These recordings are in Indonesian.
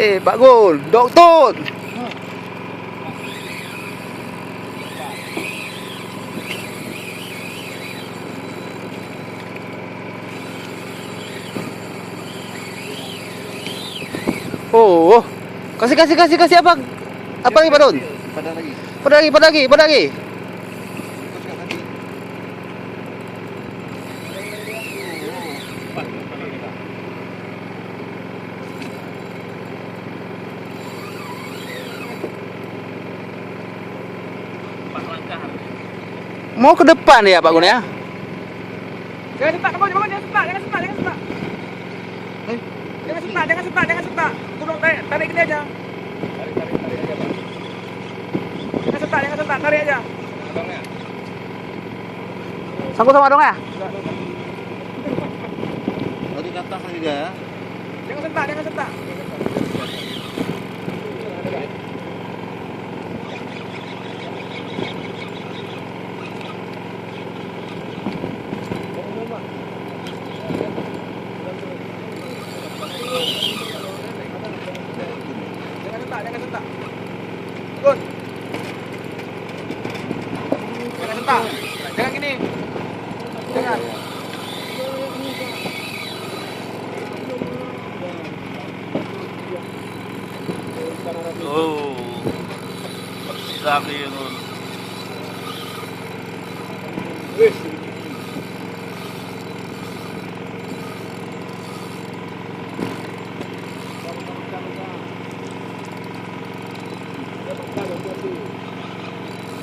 Pak Gun, dokter. Oh, kasih apa? Apa lagi, Pak Don? Pada lagi. Mau ke depan ya, Pak Gun ya? Jangan sepak, jangan sepak. Jangan sepak. Tolong tarik ini aja. Tarik aja, Pak. Jangan sepak, tarik aja. Sangkut sama dong ya? Tadi ke atas juga ya. Jangan sepak. Jangan sepak. Gun. Jangan sepak. Jangan gini. Jangan. Oh. Sabi yun.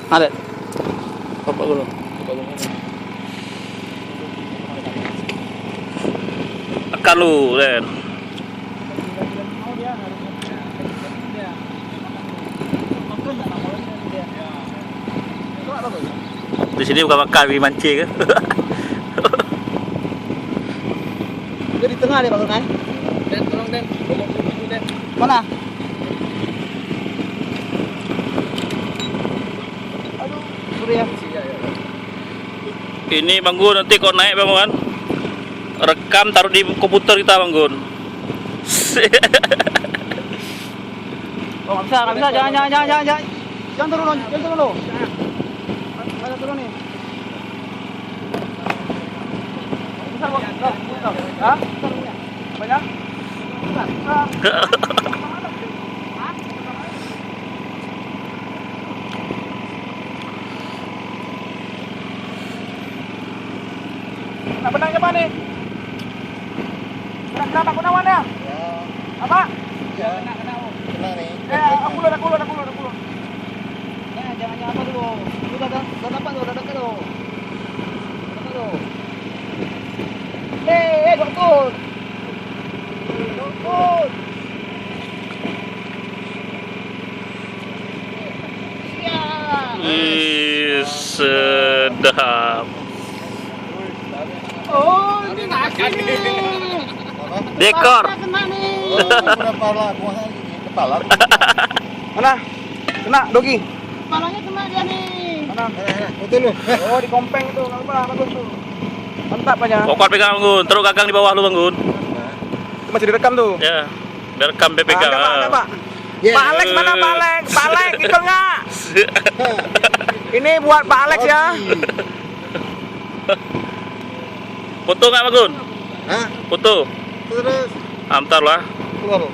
Ada. Apa dulu? Kalu, Ren. Di sini bukan makan, mancing kan? Dia di tengah dia, Pak Gun kan? Den, tolong Den. Mana? Ya. Ini Bang Gun, nanti kau naik Bang Gun, rekam taruh di komputer kita Bang Gun. Oh, nggak bisa, jangan turun dulu. Ada turun nih. Bisa kok, hah? Banyak? Nah, benangnya apa nih? Kenapa Gunawan ya? Apa? Ya, kena nih. Aku ulur. Jangan apa dulu. Udah dapat tuh, udah dekat tuh. Dokter. Sedap. Oh, ini nasi nih. Dekor. Kepala. Mana? Kena, Dogi. Kepalanya kena dia nih. Mana? Betul lu. Oh, di kompeng itu. Bagus tuh. Mantap aja. Pokok pegang Bang Gun, terus gagang di bawah lu Bang Gun. Itu masih direkam tuh. Ya, biar rekam pegang. Ada, Pak. Pak Alex mana Pak Alex? Pak Alex ikut nggak? Ini buat Pak Alex ya. Foto nggak Bang Gun? Hah? Foto. Terus. Antar lah. Keluar.